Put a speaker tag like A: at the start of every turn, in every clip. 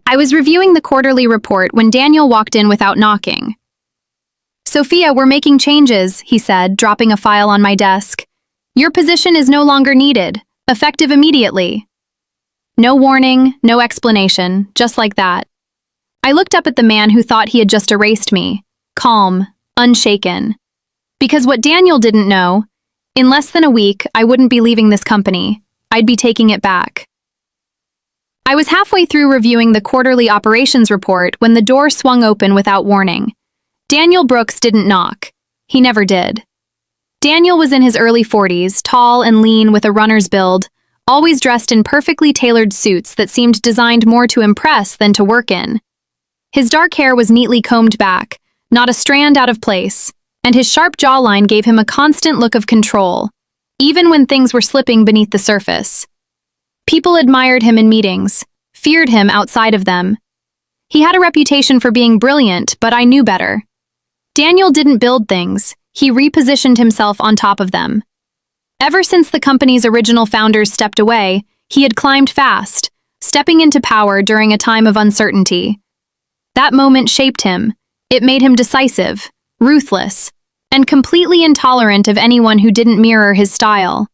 A: I was reviewing the quarterly report when Daniel walked in without knocking. "Sophia, we're making changes," he said, dropping a file on my desk. "Your position is no longer needed, effective immediately." No warning, no explanation, just like that. I looked up at the man who thought he had just erased me, calm, unshaken. Because what Daniel didn't know, in less than a week, I wouldn't be leaving this company. I'd be taking it back. I was halfway through reviewing the quarterly operations report when the door swung open without warning. Daniel Brooks didn't knock. He never did. Daniel was in his early 40s, tall and lean with a runner's build, always dressed in perfectly tailored suits that seemed designed more to impress than to work in. His dark hair was neatly combed back, not a strand out of place, and his sharp jawline gave him a constant look of control, even when things were slipping beneath the surface. People admired him in meetings, feared him outside of them. He had a reputation for being brilliant, but I knew better. Daniel didn't build things, he repositioned himself on top of them. Ever since the company's original founders stepped away, he had climbed fast, stepping into power during a time of uncertainty. That moment shaped him. It made him decisive, ruthless, and completely intolerant of anyone who didn't mirror his style.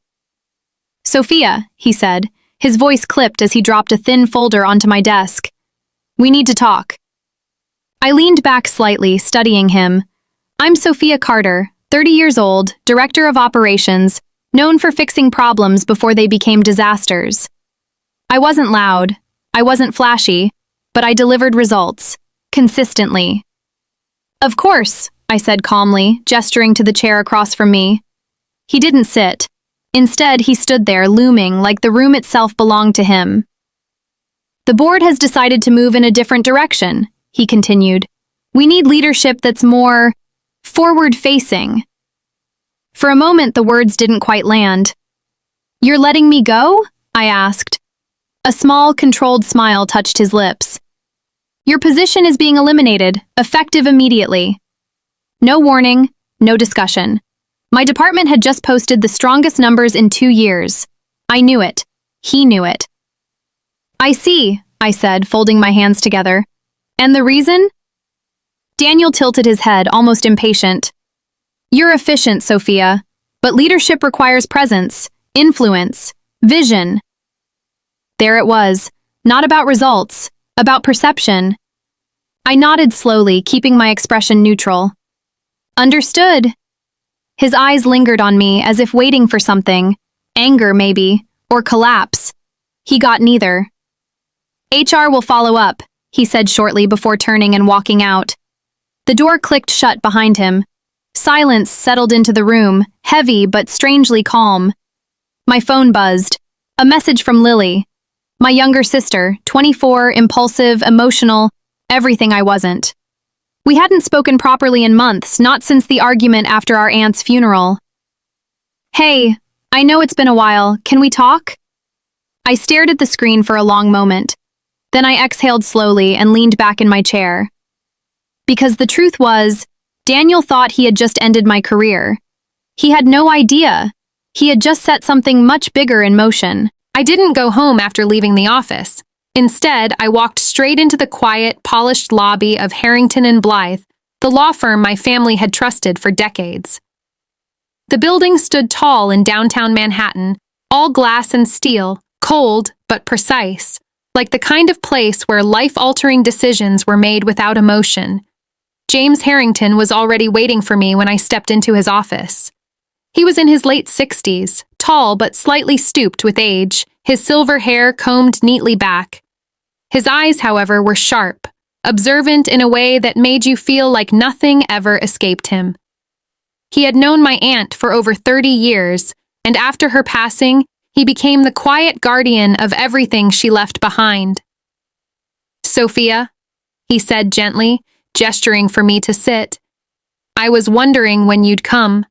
A: "Sophia," he said, his voice clipped as he dropped a thin folder onto my desk. "We need to talk." I leaned back slightly, studying him. "I'm Sophia Carter, 30 years old, director of operations, known for fixing problems before they became disasters. I wasn't loud, I wasn't flashy, but I delivered results, consistently." "Of course," I said calmly, gesturing to the chair across from me. He didn't sit. Instead, he stood there, looming like the room itself belonged to him. "The board has decided to move in a different direction," he continued. "We need leadership that's more forward-facing." For a moment, the words didn't quite land. "You're letting me go?" I asked. A small, controlled smile touched his lips. "Your position is being eliminated, effective immediately." No warning, no discussion. My department had just posted the strongest numbers in 2 years. I knew it. He knew it. "I see," I said, folding my hands together. "And the reason?" Daniel tilted his head, almost impatient. "You're efficient, Sophia, but leadership requires presence, influence, vision." There it was, not about results, about perception. I nodded slowly, keeping my expression neutral. "Understood." His eyes lingered on me as if waiting for something, anger maybe, or collapse. He got neither. "HR will follow up," he said shortly before turning and walking out. The door clicked shut behind him. Silence settled into the room, heavy but strangely calm. My phone buzzed. A message from Lily. My younger sister, 24, impulsive, emotional, everything I wasn't. We hadn't spoken properly in months, not since the argument after our aunt's funeral. "Hey, I know it's been a while, can we talk?" I stared at the screen for a long moment. Then I exhaled slowly and leaned back in my chair. Because the truth was, Daniel thought he had just ended my career. He had no idea. He had just set something much bigger in motion. I didn't go home after leaving the office. Instead, I walked straight into the quiet, polished lobby of Harrington and Blythe, the law firm my family had trusted for decades. The building stood tall in downtown Manhattan, all glass and steel, cold but precise, like the kind of place where life-altering decisions were made without emotion. James Harrington was already waiting for me when I stepped into his office. He was in his late 60s, tall but slightly stooped with age, his silver hair combed neatly back. His eyes, however, were sharp, observant in a way that made you feel like nothing ever escaped him. He had known my aunt for over 30 years, and after her passing, he became the quiet guardian of everything she left behind. "Sophia," he said gently, gesturing for me to sit. "I was wondering when you'd come."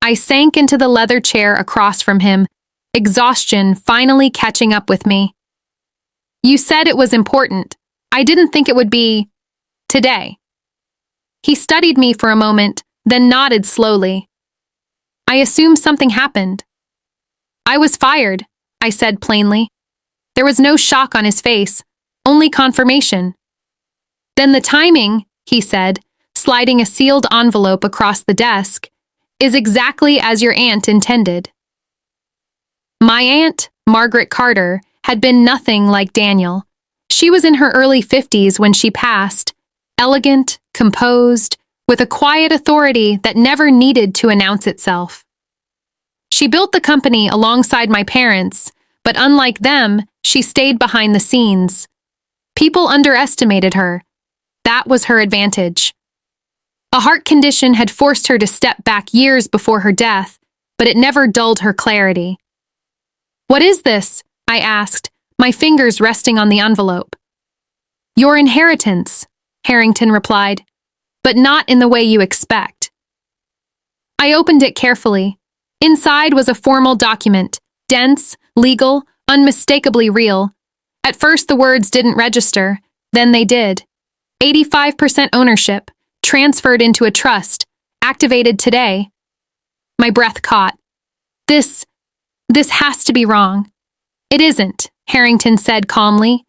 A: I sank into the leather chair across from him, exhaustion finally catching up with me. "You said it was important. I didn't think it would be today." He studied me for a moment, then nodded slowly. "I assume something happened." "I was fired," I said plainly. There was no shock on his face, only confirmation. Then the timing, he said, sliding a sealed envelope across the desk, is exactly as your aunt intended. My aunt, Margaret Carter, had been nothing like Daniel. She was in her early 50s when she passed, elegant, composed, with a quiet authority that never needed to announce itself. She built the company alongside my parents, but unlike them, she stayed behind the scenes. People underestimated her. That was her advantage. A heart condition had forced her to step back years before her death, but it never dulled her clarity. "What is this?" I asked, my fingers resting on the envelope. "Your inheritance," Harrington replied, "but not in the way you expect." I opened it carefully. Inside was a formal document, dense, legal, unmistakably real. At first the words didn't register, then they did. 85% ownership, transferred into a trust, activated today. My breath caught. This has to be wrong. "It isn't," Harrington said calmly.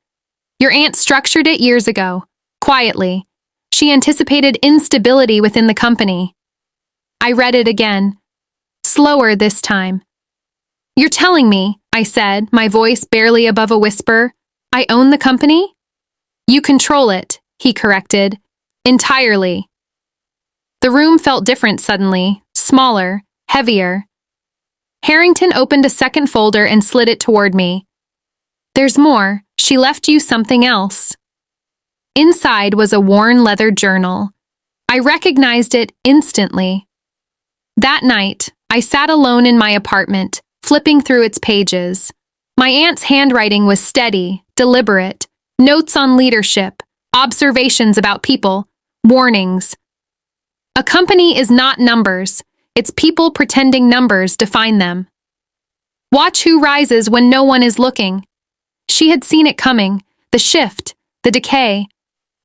A: "Your aunt structured it years ago, quietly. She anticipated instability within the company." I read it again, slower this time. "You're telling me," I said, my voice barely above a whisper, "I own the company?" "You control it," he corrected, "entirely." The room felt different suddenly, smaller, heavier. Harrington opened a second folder and slid it toward me. "There's more. She left you something else." Inside was a worn leather journal. I recognized it instantly. That night, I sat alone in my apartment, flipping through its pages. My aunt's handwriting was steady, deliberate, notes on leadership, observations about people, warnings. A company is not numbers, it's people pretending numbers define them. Watch who rises when no one is looking. She had seen it coming, the shift, the decay,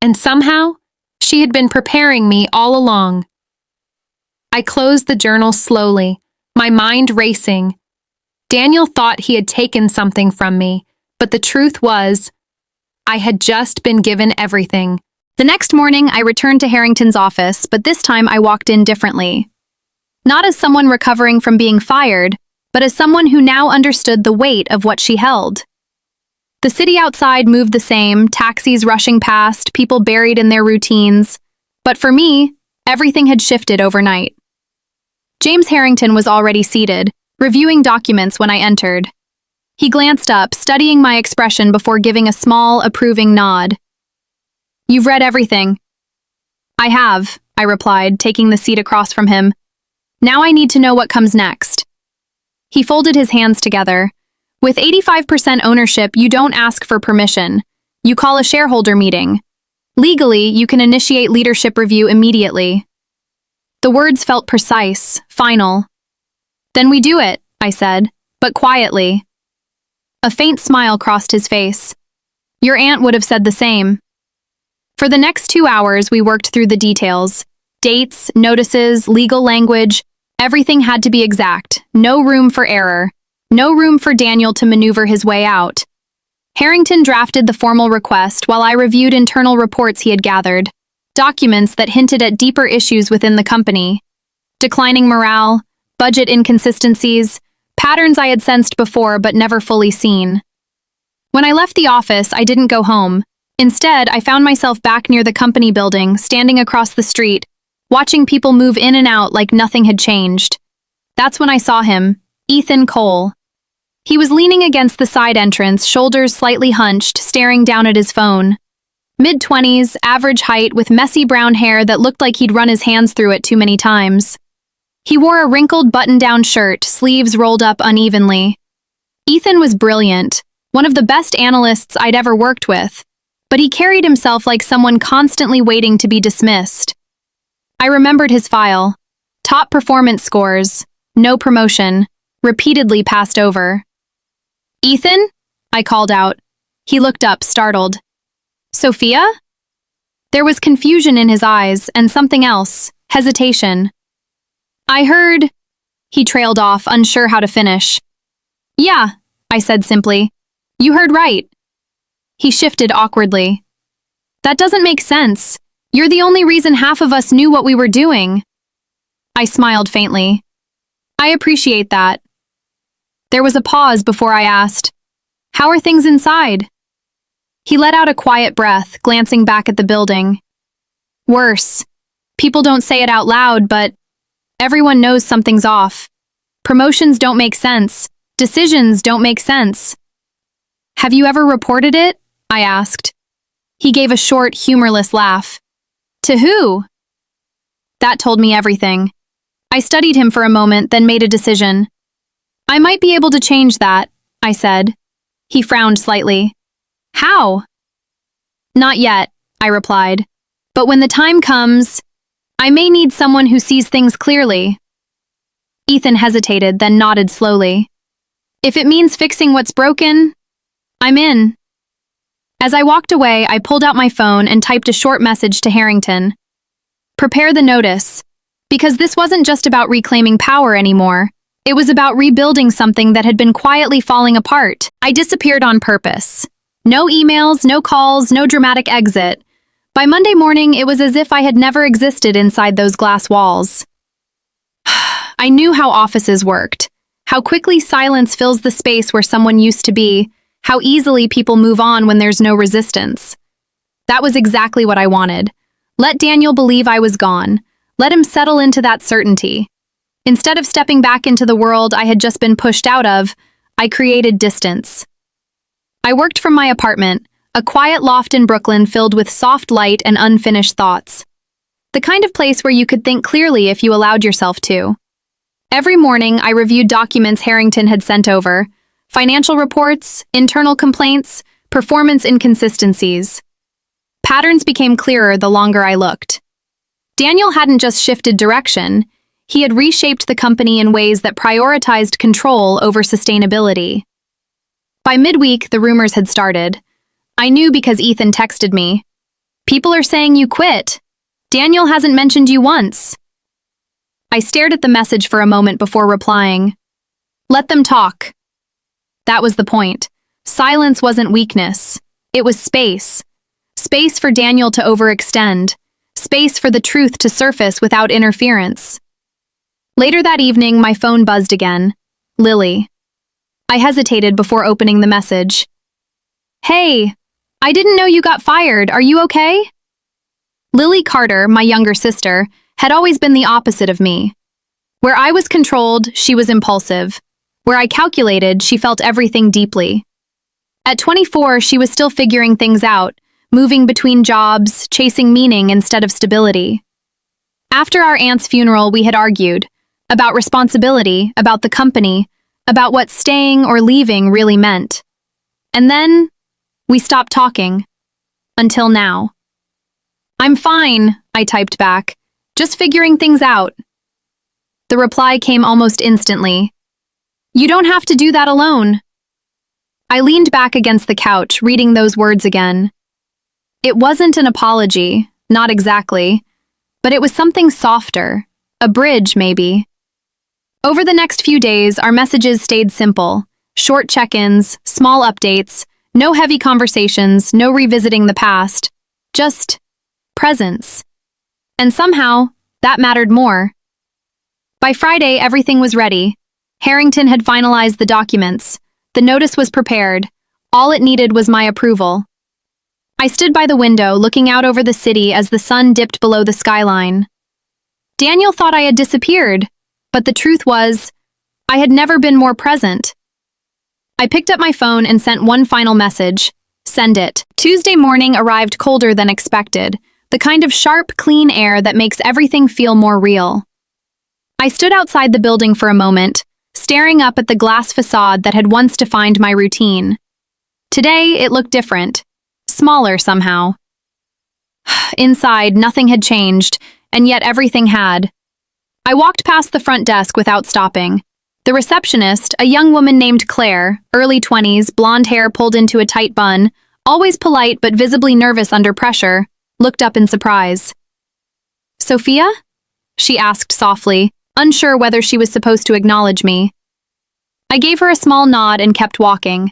A: and somehow, she had been preparing me all along. I closed the journal slowly, my mind racing. Daniel thought he had taken something from me, but the truth was, I had just been given everything. The next morning, I returned to Harrington's office, but this time I walked in differently. Not as someone recovering from being fired, but as someone who now understood the weight of what she held. The city outside moved the same, taxis rushing past, people buried in their routines. But for me, everything had shifted overnight. James Harrington was already seated, reviewing documents when I entered. He glanced up, studying my expression before giving a small, approving nod. "You've read everything." "I have," I replied, taking the seat across from him. "Now I need to know what comes next." He folded his hands together. "With 85% ownership, you don't ask for permission. You call a shareholder meeting. Legally, you can initiate leadership review immediately." The words felt precise, final. "Then we do it," I said, but quietly. A faint smile crossed his face. "Your aunt would have said the same." For the next 2 hours, we worked through the details. Dates, notices, legal language, everything had to be exact, no room for error. No room for Daniel to maneuver his way out. Harrington drafted the formal request while I reviewed internal reports he had gathered, documents that hinted at deeper issues within the company. Declining morale, budget inconsistencies, patterns I had sensed before but never fully seen. When I left the office, I didn't go home. Instead, I found myself back near the company building, standing across the street, watching people move in and out like nothing had changed. That's when I saw him, Ethan Cole. He was leaning against the side entrance, shoulders slightly hunched, staring down at his phone. Mid-20s, average height, with messy brown hair that looked like he'd run his hands through it too many times. He wore a wrinkled button-down shirt, sleeves rolled up unevenly. Ethan was brilliant, one of the best analysts I'd ever worked with, but he carried himself like someone constantly waiting to be dismissed. I remembered his file. Top performance scores, no promotion, repeatedly passed over. "Ethan?" I called out. He looked up, startled. "Sophia?" There was confusion in his eyes, and something else, hesitation. "I heard..." He trailed off, unsure how to finish. "Yeah," I said simply. "You heard right." He shifted awkwardly. That doesn't make sense. You're the only reason half of us knew what we were doing. I smiled faintly. I appreciate that. There was a pause before I asked, "How are things inside?" He let out a quiet breath, glancing back at the building. Worse. People don't say it out loud, but everyone knows something's off. Promotions don't make sense. Decisions don't make sense. Have you ever reported it? I asked. He gave a short, humorless laugh. To who? That told me everything. I studied him for a moment, then made a decision. I might be able to change that, I said. He frowned slightly. How? Not yet, I replied. But when the time comes, I may need someone who sees things clearly. Ethan hesitated, then nodded slowly. If it means fixing what's broken, I'm in. As I walked away, I pulled out my phone and typed a short message to Harrington. Prepare the notice. Because this wasn't just about reclaiming power anymore. It was about rebuilding something that had been quietly falling apart. I disappeared on purpose. No emails, no calls, no dramatic exit. By Monday morning, it was as if I had never existed inside those glass walls. I knew how offices worked, how quickly silence fills the space where someone used to be, how easily people move on when there's no resistance. That was exactly what I wanted. Let Daniel believe I was gone. Let him settle into that certainty. Instead of stepping back into the world I had just been pushed out of, I created distance. I worked from my apartment, a quiet loft in Brooklyn filled with soft light and unfinished thoughts. The kind of place where you could think clearly if you allowed yourself to. Every morning, I reviewed documents Harrington had sent over, financial reports, internal complaints, performance inconsistencies. Patterns became clearer the longer I looked. Daniel hadn't just shifted direction, he had reshaped the company in ways that prioritized control over sustainability. By midweek, the rumors had started. I knew because Ethan texted me. People are saying you quit. Daniel hasn't mentioned you once. I stared at the message for a moment before replying. Let them talk. That was the point. Silence wasn't weakness. It was space. Space for Daniel to overextend. Space for the truth to surface without interference. Later that evening, my phone buzzed again. Lily. I hesitated before opening the message. Hey, I didn't know you got fired. Are you okay? Lily Carter, my younger sister, had always been the opposite of me. Where I was controlled, she was impulsive. Where I calculated, she felt everything deeply. At 24, she was still figuring things out, moving between jobs, chasing meaning instead of stability. After our aunt's funeral, we had argued about responsibility, about the company, about what staying or leaving really meant. And then, we stopped talking. Until now. I'm fine, I typed back. Just figuring things out. The reply came almost instantly. You don't have to do that alone. I leaned back against the couch, reading those words again. It wasn't an apology, not exactly, but it was something softer, a bridge maybe. Over the next few days, our messages stayed simple, short check-ins, small updates, no heavy conversations, no revisiting the past, just presence. And somehow, that mattered more. By Friday, everything was ready. Harrington had finalized the documents. The notice was prepared. All it needed was my approval. I stood by the window, looking out over the city as the sun dipped below the skyline. Daniel thought I had disappeared, but the truth was, I had never been more present. I picked up my phone and sent one final message. Send it. Tuesday morning arrived colder than expected, the kind of sharp, clean air that makes everything feel more real. I stood outside the building for a moment, staring up at the glass facade that had once defined my routine. Today, it looked different. Smaller somehow. Inside, nothing had changed, and yet everything had. I walked past the front desk without stopping. The receptionist, a young woman named Claire, early 20s, blonde hair pulled into a tight bun, always polite but visibly nervous under pressure, looked up in surprise. Sophia? She asked softly, unsure whether she was supposed to acknowledge me. I gave her a small nod and kept walking.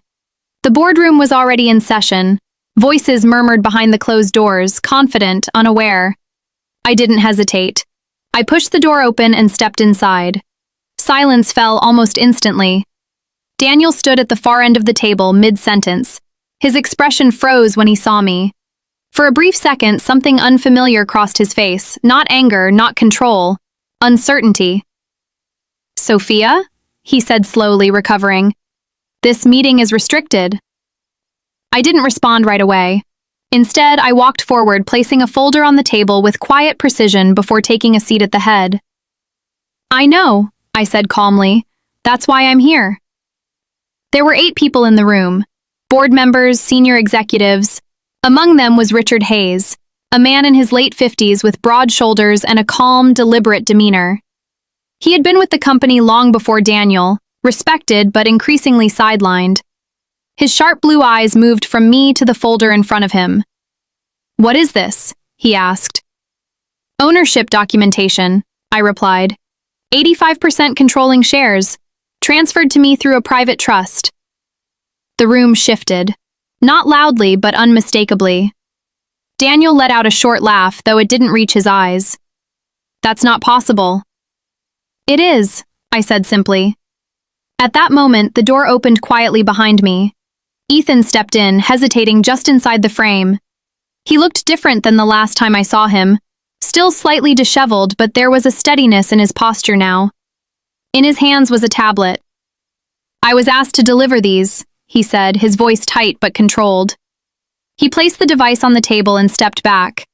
A: The boardroom was already in session, Voices murmured behind the closed doors, confident, unaware. I didn't hesitate. I pushed the door open and stepped inside. Silence fell almost instantly. Daniel stood at the far end of the table, mid-sentence. His expression froze when he saw me. For a brief second, something unfamiliar crossed his face. Not anger, not control. Uncertainty. "Sophia?" he said slowly, recovering. "This meeting is restricted." I didn't respond right away. Instead, I walked forward, placing a folder on the table with quiet precision before taking a seat at the head. "I know," I said calmly. "That's why I'm here." There were 8 people in the room. Board members, senior executives. Among them was Richard Hayes, a man in his late 50s with broad shoulders and a calm, deliberate demeanor. He had been with the company long before Daniel, respected but increasingly sidelined. His sharp blue eyes moved from me to the folder in front of him. "What is this?" he asked. "Ownership documentation," I replied. 85% controlling shares, transferred to me through a private trust. The room shifted. Not loudly, but unmistakably. Daniel let out a short laugh, though it didn't reach his eyes. "That's not possible." "It is," I said simply. At that moment, the door opened quietly behind me. Ethan stepped in, hesitating just inside the frame. He looked different than the last time I saw him, still slightly disheveled, but there was a steadiness in his posture now. In his hands was a tablet. "I was asked to deliver these," he said, his voice tight but controlled. He placed the device on the table and stepped back.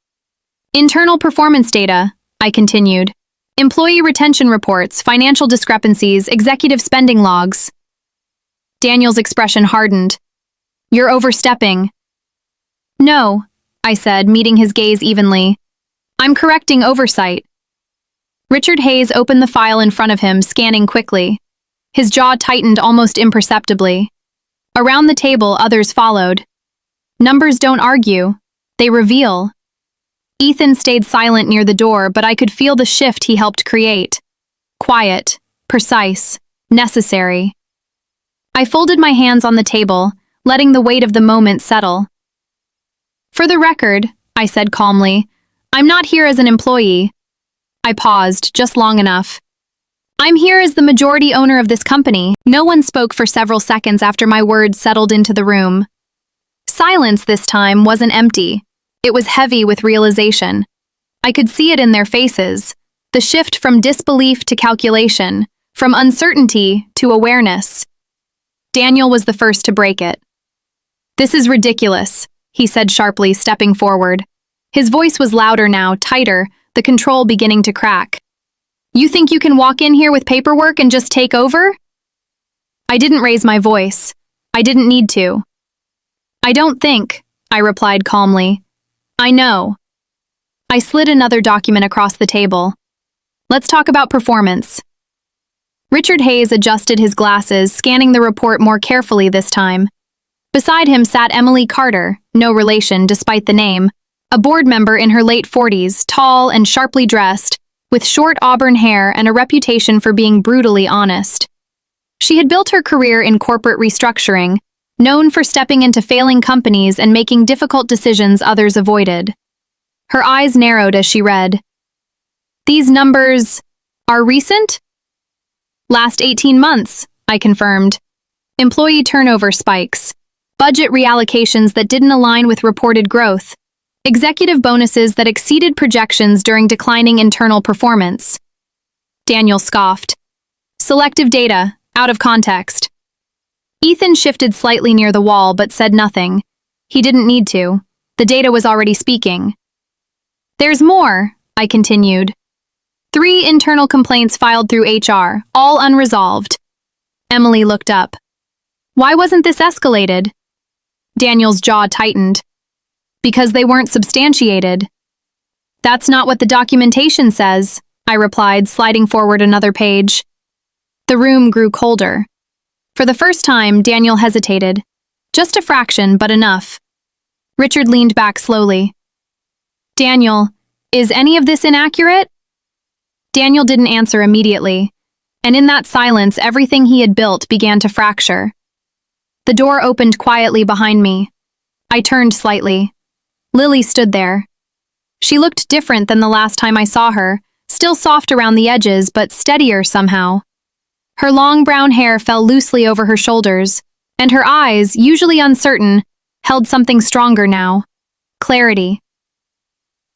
A: "Internal performance data," I continued. "Employee retention reports, financial discrepancies, executive spending logs." Daniel's expression hardened. "You're overstepping." "No," I said, meeting his gaze evenly. "I'm correcting oversight." Richard Hayes opened the file in front of him, scanning quickly. His jaw tightened almost imperceptibly. Around the table, others followed. Numbers don't argue. They reveal. Ethan stayed silent near the door, but I could feel the shift he helped create. Quiet, precise, necessary. I folded my hands on the table, letting the weight of the moment settle. "For the record," I said calmly, "I'm not here as an employee." I paused, just long enough. "I'm here as the majority owner of this company." No one spoke for several seconds after my words settled into the room. Silence this time wasn't empty. It was heavy with realization. I could see it in their faces, the shift from disbelief to calculation, from uncertainty to awareness. Daniel was the first to break it. "This is ridiculous," he said sharply, stepping forward. His voice was louder now, tighter, the control beginning to crack. "You think you can walk in here with paperwork and just take over?" I didn't raise my voice. I didn't need to. "I don't think," I replied calmly. "I know." I slid another document across the table. "Let's talk about performance." Richard Hayes adjusted his glasses, scanning the report more carefully this time. Beside him sat Emily Carter, no relation despite the name, a board member in her late 40s, tall and sharply dressed, with short auburn hair and a reputation for being brutally honest. She had built her career in corporate restructuring, known for stepping into failing companies and making difficult decisions others avoided. Her eyes narrowed as she read. "These numbers are recent?" "Last 18 months, I confirmed. Employee turnover spikes. Budget reallocations that didn't align with reported growth. Executive bonuses that exceeded projections during declining internal performance." Daniel scoffed. "Selective data, out of context." Ethan shifted slightly near the wall but said nothing. He didn't need to. The data was already speaking. "There's more," I continued. 3 internal complaints filed through HR, all unresolved." Emily looked up. "Why wasn't this escalated?" Daniel's jaw tightened. "Because they weren't substantiated." "That's not what the documentation says," I replied, sliding forward another page. The room grew colder. For the first time, Daniel hesitated. Just a fraction, but enough. Richard leaned back slowly. "Daniel, is any of this inaccurate?" Daniel didn't answer immediately, and in that silence, everything he had built began to fracture. The door opened quietly behind me. I turned slightly. Lily stood there. She looked different than the last time I saw her, still soft around the edges but steadier somehow. Her long brown hair fell loosely over her shoulders, and her eyes, usually uncertain, held something stronger now. Clarity.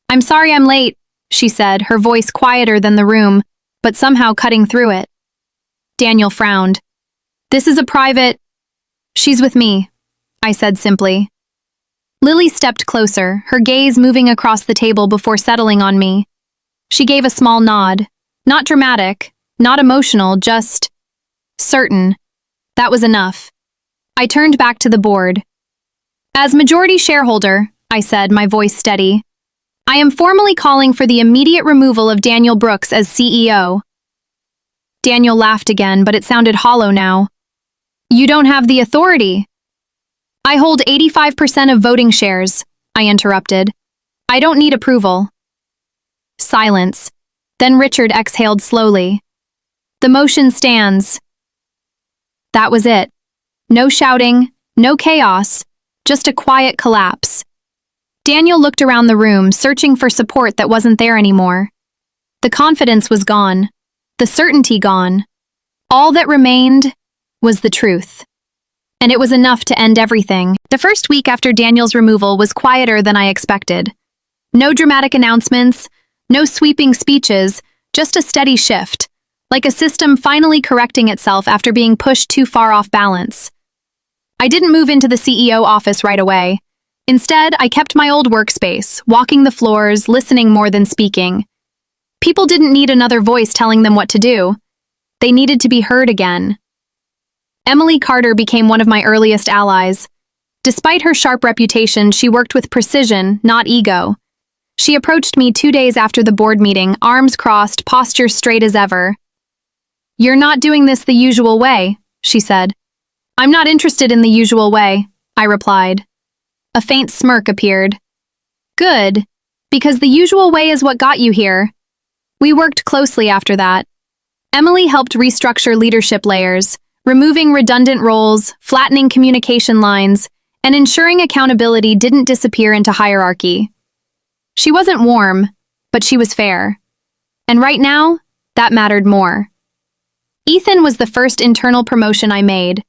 A: "I'm sorry I'm late," she said, her voice quieter than the room, but somehow cutting through it. Daniel frowned. "This is a private—" "She's with me," I said simply. Lily stepped closer, her gaze moving across the table before settling on me. She gave a small nod. Not dramatic, not emotional, just certain. That was enough. I turned back to the board. "As majority shareholder," I said, my voice steady, "I am formally calling for the immediate removal of Daniel Brooks as CEO." Daniel laughed again, but it sounded hollow now. "You don't have the authority." "I hold 85% of voting shares," I interrupted. "I don't need approval." Silence. Then Richard exhaled slowly. "The motion stands." That was it. No shouting, no chaos, just a quiet collapse. Daniel looked around the room, searching for support that wasn't there anymore. The confidence was gone. The certainty gone. All that remained was the truth. And it was enough to end everything. The first week after Daniel's removal was quieter than I expected. No dramatic announcements, no sweeping speeches, just a steady shift, like a system finally correcting itself after being pushed too far off balance. I didn't move into the CEO office right away. Instead, I kept my old workspace, walking the floors, listening more than speaking. People didn't need another voice telling them what to do. They needed to be heard again. Emily Carter became one of my earliest allies. Despite her sharp reputation, she worked with precision, not ego. She approached me 2 days after the board meeting, arms crossed, posture straight as ever. "You're not doing this the usual way," she said. "I'm not interested in the usual way," I replied. A faint smirk appeared. "Good, because the usual way is what got you here." We worked closely after that. Emily helped restructure leadership layers, removing redundant roles, flattening communication lines, and ensuring accountability didn't disappear into hierarchy. She wasn't warm, but she was fair. And right now, that mattered more. Ethan was the first internal promotion I made.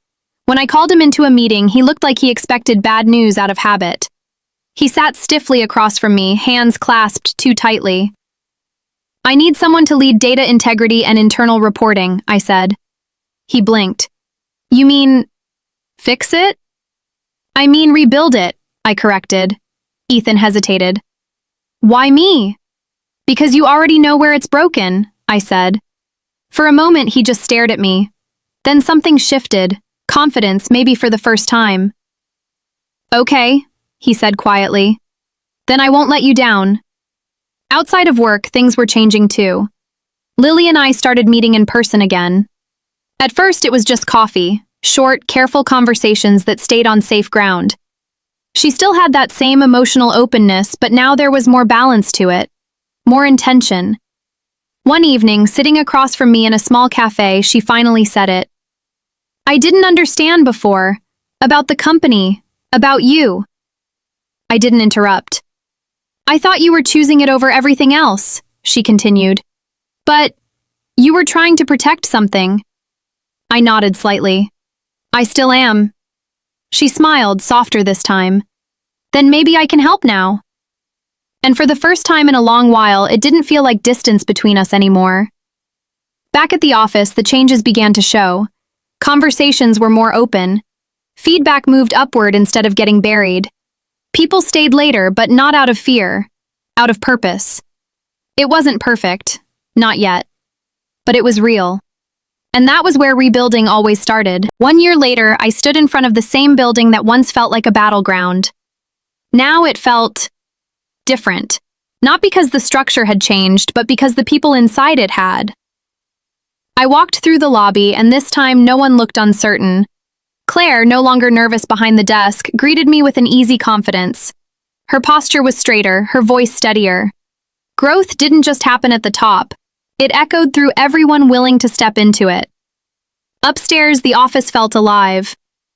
A: When I called him into a meeting, he looked like he expected bad news out of habit. He sat stiffly across from me, hands clasped too tightly. "I need someone to lead data integrity and internal reporting," I said. He blinked. "You mean, fix it?" "I mean rebuild it," I corrected. Ethan hesitated. "Why me?" "Because you already know where it's broken," I said. For a moment, he just stared at me. Then something shifted, confidence, maybe for the first time. "Okay," he said quietly. "Then I won't let you down." Outside of work, things were changing too. Lily and I started meeting in person again. At first, it was just coffee, short, careful conversations that stayed on safe ground. She still had that same emotional openness, but now there was more balance to it, more intention. One evening, sitting across from me in a small cafe, she finally said it. "I didn't understand before. About the company. About you." I didn't interrupt. "I thought you were choosing it over everything else," she continued. "But you were trying to protect something." I nodded slightly. "I still am." She smiled, softer this time. "Then maybe I can help now." And for the first time in a long while, it didn't feel like distance between us anymore. Back at the office, the changes began to show. Conversations were more open. Feedback moved upward instead of getting buried. People stayed later, but not out of fear, out of purpose. It wasn't perfect, not yet. But it was real. And that was where rebuilding always started. 1 year later, I stood in front of the same building that once felt like a battleground. Now it felt different. Not because the structure had changed, but because the people inside it had. I walked through the lobby, and this time no one looked uncertain. Claire, no longer nervous behind the desk, greeted me with an easy confidence. Her posture was straighter, her voice steadier. Growth didn't just happen at the top. It echoed through everyone willing to step into it. Upstairs, the office felt alive.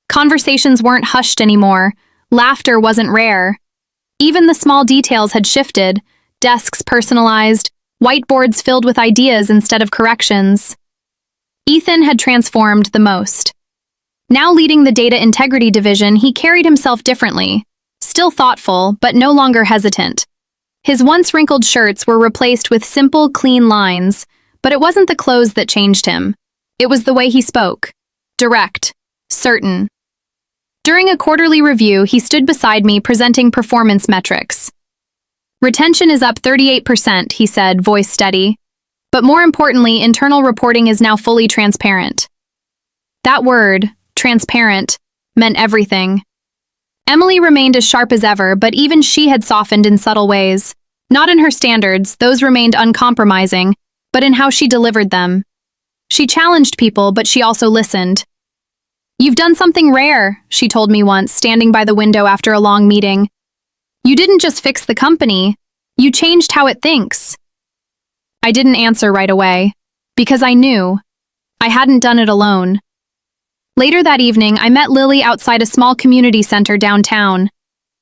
A: Conversations weren't hushed anymore. Laughter wasn't rare. Even the small details had shifted, desks personalized, whiteboards filled with ideas instead of corrections. Ethan had transformed the most. Now leading the data integrity division, he carried himself differently, still thoughtful, but no longer hesitant. His once wrinkled shirts were replaced with simple, clean lines, but it wasn't the clothes that changed him. It was the way he spoke. Direct. Certain. During a quarterly review, he stood beside me presenting performance metrics. Retention is up 38%, he said, voice steady. But more importantly, internal reporting is now fully transparent. That word, transparent, meant everything. Emily remained as sharp as ever, but even she had softened in subtle ways. Not in her standards, those remained uncompromising, but in how she delivered them. She challenged people, but she also listened. "You've done something rare," she told me once, standing by the window after a long meeting. "You didn't just fix the company, you changed how it thinks." I didn't answer right away, because I knew I hadn't done it alone. Later that evening, I met Lily outside a small community center downtown.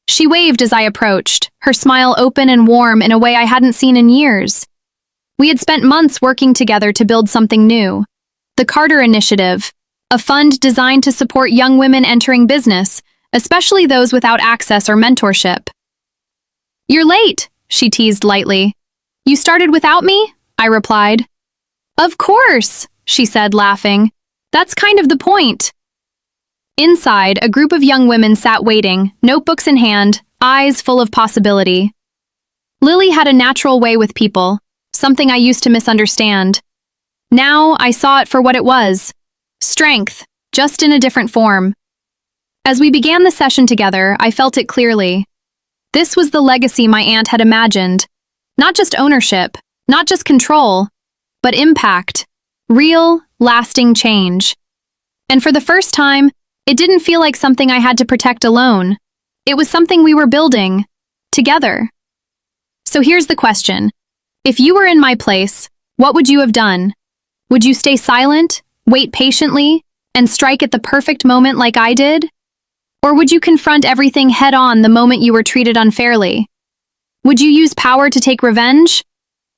A: She waved as I approached, her smile open and warm in a way I hadn't seen in years. We had spent months working together to build something new. The Carter Initiative, a fund designed to support young women entering business, especially those without access or mentorship. "You're late," she teased lightly. "You started without me?" I replied. "Of course," she said, laughing. "That's kind of the point." Inside, a group of young women sat waiting, notebooks in hand, eyes full of possibility. Lily had a natural way with people, something I used to misunderstand. Now I saw it for what it was. Strength, just in a different form. As we began the session together, I felt it clearly. This was the legacy my aunt had imagined. Not just ownership, not just control, but impact. Real, lasting change. And for the first time, it didn't feel like something I had to protect alone. It was something we were building, together. So here's the question. If you were in my place, what would you have done? Would you stay silent, wait patiently, and strike at the perfect moment like I did? Or would you confront everything head-on the moment you were treated unfairly? Would you use power to take revenge?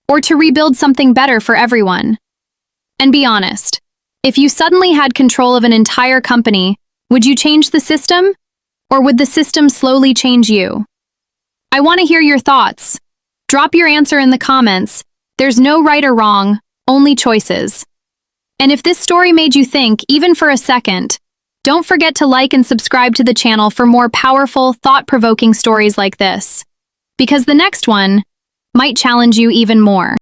A: Or to rebuild something better for everyone? And be honest, if you suddenly had control of an entire company, would you change the system? Or would the system slowly change you? I want to hear your thoughts. Drop your answer in the comments. There's no right or wrong, only choices. And if this story made you think, even for a second, don't forget to like and subscribe to the channel for more powerful, thought-provoking stories like this. Because the next one might challenge you even more.